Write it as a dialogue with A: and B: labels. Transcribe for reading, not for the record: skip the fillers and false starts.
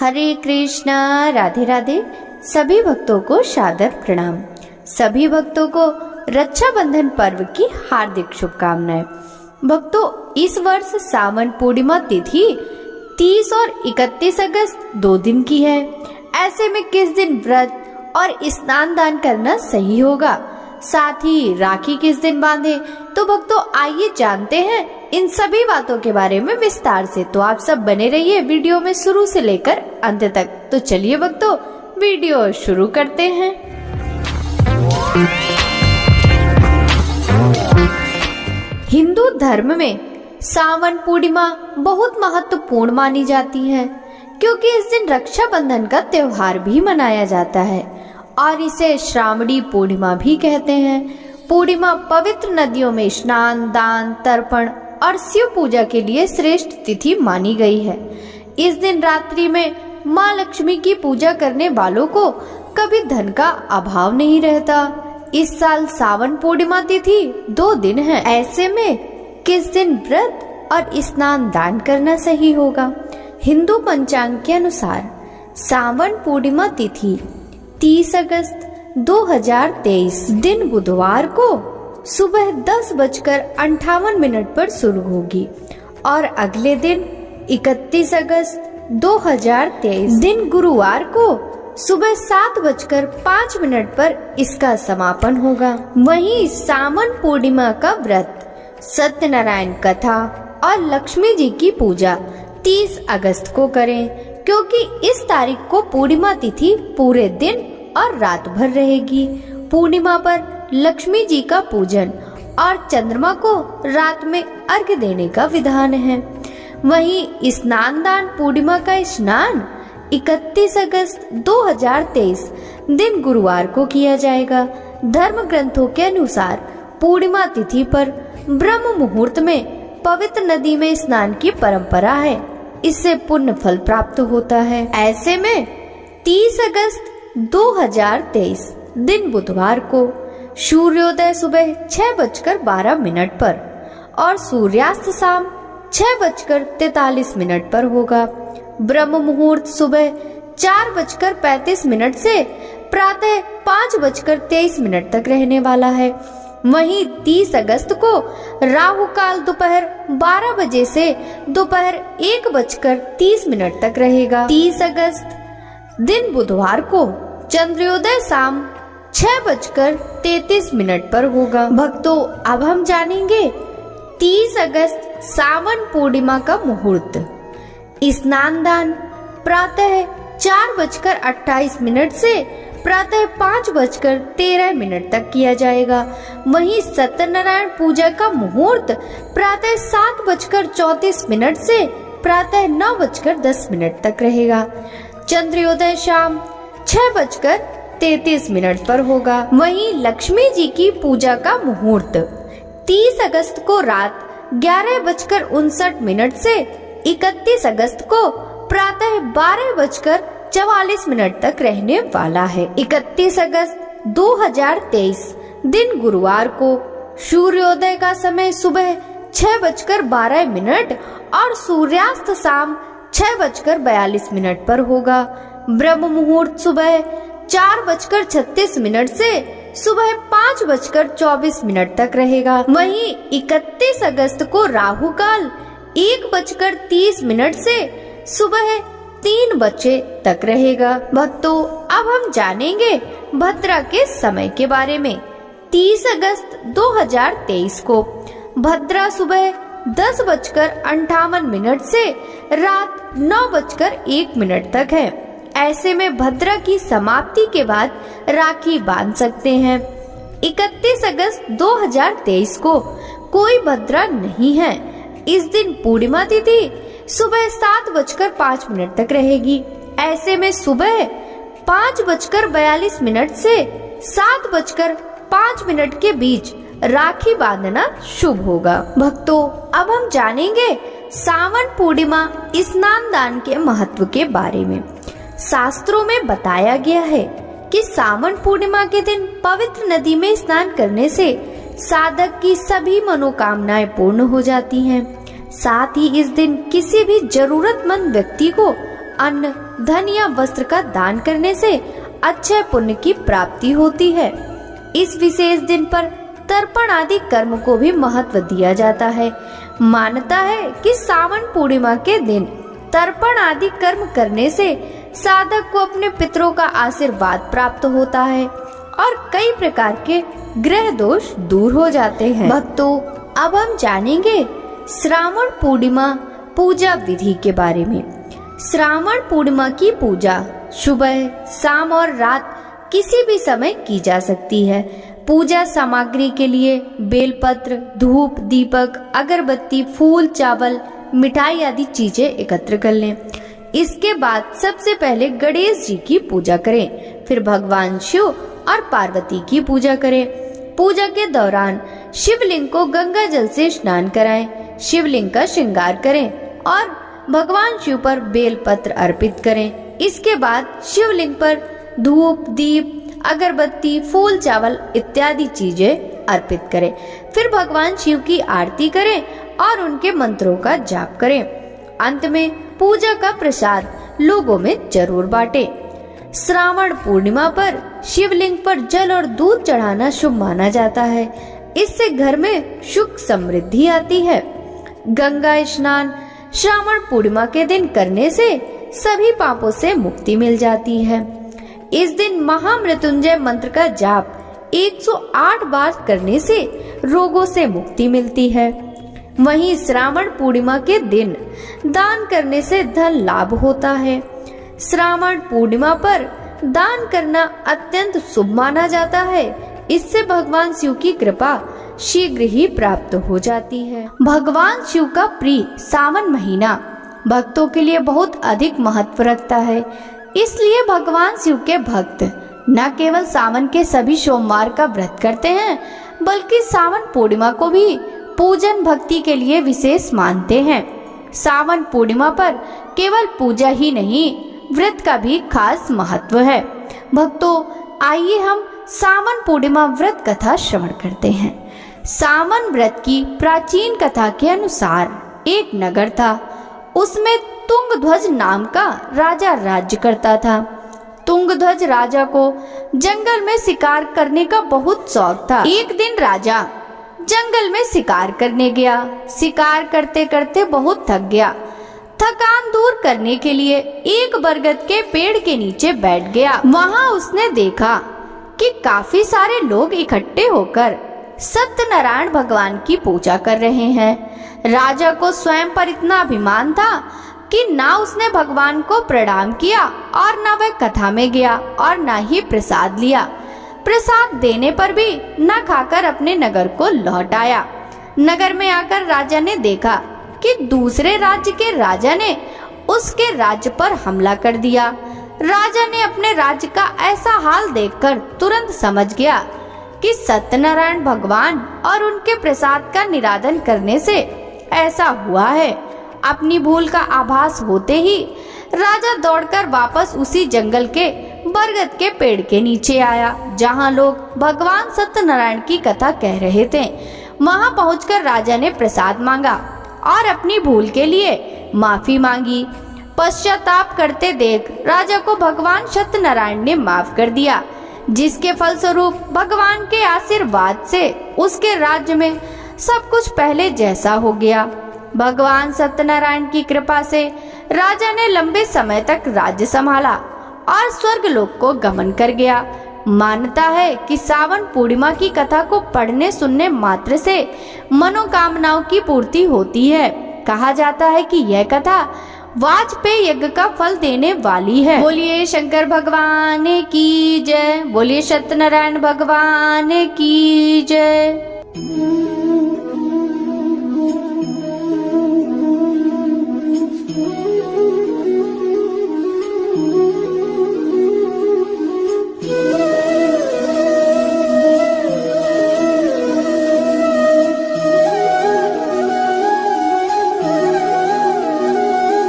A: हरे कृष्णा, राधे राधे। सभी भक्तों को सादर प्रणाम। सभी भक्तों को रक्षाबंधन पर्व की हार्दिक शुभकामनाएं। भक्तों, इस वर्ष सावन पूर्णिमा तिथि 30 और 31 अगस्त 2 दिन की है। ऐसे में किस दिन व्रत और स्नान दान करना सही होगा, साथ ही राखी किस दिन बांधे, तो भक्तों आइए जानते हैं इन सभी बातों के बारे में विस्तार से। तो आप सब बने रहिए वीडियो में शुरू से लेकर अंत तक। तो चलिए भक्तों वीडियो शुरू करते हैं। हिंदू धर्म में सावन पूर्णिमा बहुत महत्वपूर्ण मानी जाती है, क्योंकि इस दिन रक्षाबंधन का त्योहार भी मनाया जाता है और इसे श्रावणी पूर्णिमा भी कहते हैं। पूर्णिमा पवित्र नदियों में स्नान, दान, तर्पण और शिव पूजा के लिए श्रेष्ठ तिथि मानी गई है। इस दिन रात्रि में माँ लक्ष्मी की पूजा करने वालों को कभी धन का अभाव नहीं रहता। इस साल सावन पूर्णिमा तिथि 2 दिन है। ऐसे में किस दिन व्रत और स्नान दान करना सही होगा? हिंदू पंचांग के अनुसार सावन पूर्णिमा तिथि 30 अगस्त 2023 दिन बुधवार को सुबह 10:58 पर शुरू होगी और अगले दिन 31 अगस्त 2023 दिन गुरुवार को सुबह 7:05 पर इसका समापन होगा। वहीं सावन पूर्णिमा का व्रत, सत्यनारायण कथा और लक्ष्मी जी की पूजा 30 अगस्त को करें, क्योंकि इस तारीख को पूर्णिमा तिथि पूरे दिन और रात भर रहेगी। पूर्णिमा पर लक्ष्मी जी का पूजन और चंद्रमा को रात में अर्घ्य देने का विधान है। वहीं स्नान दान पूर्णिमा का स्नान 31 अगस्त 2023 दिन गुरुवार को किया जाएगा। धर्म ग्रंथों के अनुसार पूर्णिमा तिथि पर ब्रह्म मुहूर्त में पवित्र नदी में स्नान की परंपरा है। इससे पुण्य फल प्राप्त होता है। ऐसे में 30 अगस्त 2023 दिन बुधवार को सूर्योदय सुबह 6:12 पर और सूर्यास्त शाम 6:43 पर होगा। ब्रह्म मुहूर्त सुबह 4:35 से प्रातः 5:23 तक रहने वाला है। वहीं 30 अगस्त को राहु काल दोपहर 12 बजे से दोपहर 1:30 तक रहेगा। 30 अगस्त दिन बुधवार को चंद्रोदय शाम 6:33 पर होगा। भक्तों, अब हम जानेंगे 30 अगस्त सावन पूर्णिमा का मुहूर्त। स्नान दान प्रातः 4:28 से प्रातः 5:13 तक किया जाएगा। वहीं सत्यनारायण पूजा का मुहूर्त प्रातः 7:34 से प्रातः 9:10 तक रहेगा। चंद्रोदय शाम 6:33 पर होगा। वहीं लक्ष्मी जी की पूजा का मुहूर्त 30 अगस्त को रात 11:59 से 31 अगस्त को प्रातः 12:44 तक रहने वाला है। 31 अगस्त 2023 दिन गुरुवार को सूर्योदय का समय सुबह 6:12 और सूर्यास्त शाम 6:42 पर होगा। ब्रह्म मुहूर्त सुबह 4:36 से सुबह 5:24 तक रहेगा। वहीं 31 अगस्त को राहु काल 1:30 से सुबह 3 बजे तक रहेगा। भक्तों, अब हम जानेंगे भद्रा के समय के बारे में। 30 अगस्त 2023 को भद्रा सुबह 10:58 से रात 9:01 तक है। ऐसे में भद्रा की समाप्ति के बाद राखी बांध सकते हैं। 31 अगस्त 2023 को कोई भद्रा नहीं है। इस दिन पूर्णिमा तिथि सुबह 7:05 तक रहेगी। ऐसे में सुबह 5:42 से 7:05 के बीच राखी बांधना शुभ होगा। भक्तों, अब हम जानेंगे सावन पूर्णिमा स्नान दान के महत्व के बारे में। शास्त्रों में बताया गया है कि सावन पूर्णिमा के दिन पवित्र नदी में स्नान करने से साधक की सभी मनोकामनाएं पूर्ण हो जाती हैं। साथ ही इस दिन किसी भी जरूरतमंद व्यक्ति को अन्न, धन या वस्त्र का दान करने से अक्षय पुण्य की प्राप्ति होती है। इस विशेष दिन पर तर्पण आदि कर्म को भी महत्व दिया जाता है। मान्यता है कि सावन पूर्णिमा के दिन तर्पण आदि कर्म करने से साधक को अपने पितरों का आशीर्वाद प्राप्त होता है और कई प्रकार के ग्रह दोष दूर हो जाते हैं। भक्तों, अब हम जानेंगे श्रावण पूर्णिमा पूजा विधि के बारे में। श्रावण पूर्णिमा की पूजा सुबह, शाम और रात किसी भी समय की जा सकती है। पूजा सामग्री के लिए बेलपत्र, धूप, दीपक, अगरबत्ती, फूल, चावल, मिठाई आदि चीजें एकत्र कर लें। इसके बाद सबसे पहले गणेश जी की पूजा करें, फिर भगवान शिव और पार्वती की पूजा करें। पूजा के दौरान शिवलिंग को गंगा जल से स्नान कराएं, शिवलिंग का श्रृंगार करें और भगवान शिव पर बेलपत्र अर्पित करें। इसके बाद शिवलिंग पर धूप, दीप, अगरबत्ती, फूल, चावल इत्यादि चीजें अर्पित करें। फिर भगवान शिव की आरती करें और उनके मंत्रों का जाप करें। अंत में पूजा का प्रसाद लोगों में जरूर बांटें। श्रावण पूर्णिमा पर शिवलिंग पर जल और दूध चढ़ाना शुभ माना जाता है। इससे घर में सुख समृद्धि आती है। गंगा स्नान श्रावण पूर्णिमा के दिन करने से सभी पापों से मुक्ति मिल जाती है। इस दिन महामृत्युंजय मंत्र का जाप 108 बार करने से रोगों से मुक्ति मिलती है। वहीं श्रावण पूर्णिमा के दिन दान करने से धन लाभ होता है। श्रावण पूर्णिमा पर दान करना अत्यंत शुभ माना जाता है। इससे भगवान शिव की कृपा शीघ्र ही प्राप्त हो जाती है। भगवान शिव का प्रिय सावन महीना भक्तों के लिए बहुत अधिक महत्व रखता है। इसलिए भगवान शिव के भक्त न केवल सावन के सभी सोमवार का व्रत करते हैं, बल्कि सावन पूर्णिमा को भी पूजन भक्ति के लिए विशेष मानते हैं। सावन पूर्णिमा पर केवल पूजा ही नहीं, व्रत का भी खास महत्व है। भक्तों, आइए हम सावन पूर्णिमा व्रत कथा श्रवण करते हैं। सावन व्रत की प्राचीन कथा के अनुसार एक नगर था। उसमें तुंगध्वज नाम का राजा राज्य करता था। तुंगध्वज राजा को जंगल में शिकार करने का बहुत शौक था। एक दिन राजा जंगल में शिकार करने गया। शिकार करते करते बहुत थक गया। थकान दूर करने के लिए एक बरगद के पेड़ के नीचे बैठ गया। वहां उसने देखा कि काफी सारे लोग इकट्ठे होकर सत्यनारायण भगवान की पूजा कर रहे हैं। राजा को स्वयं पर इतना अभिमान था कि ना उसने भगवान को प्रणाम किया और ना वह कथा में गया और ना ही प्रसाद लिया। प्रसाद देने पर भी न खाकर अपने नगर को लौट आया। नगर में आकर राजा ने देखा कि दूसरे राज्य के राजा ने उसके राज्य पर हमला कर दिया। राजा ने अपने राज्य का ऐसा हाल देखकर तुरंत समझ गया कि सत्यनारायण भगवान और उनके प्रसाद का निरादन करने से ऐसा हुआ है। अपनी भूल का आभास होते ही राजा दौड़कर वापस उसी जंगल के बरगद के पेड़ के नीचे आया, जहां लोग भगवान सत्यनारायण की कथा कह रहे थे। वहां पहुंचकर राजा ने प्रसाद मांगा और अपनी भूल के लिए माफी मांगी। पश्चाताप करते देख राजा को भगवान सत्यनारायण ने माफ कर दिया, जिसके फलस्वरूप भगवान के आशीर्वाद से उसके राज्य में सब कुछ पहले जैसा हो गया। भगवान सत्यनारायण की कृपा से राजा ने लंबे समय तक राज्य संभाला और स्वर्गलोक को गमन कर गया। मान्यता है कि सावन पूर्णिमा की कथा को पढ़ने सुनने मात्र से मनोकामनाओं की पूर्ति होती है। कहा जाता है कि यह कथा वाजपेयी यज्ञ का फल देने वाली है। बोलिए शंकर भगवान की जय, बोलिए सत्यनारायण भगवान की जय।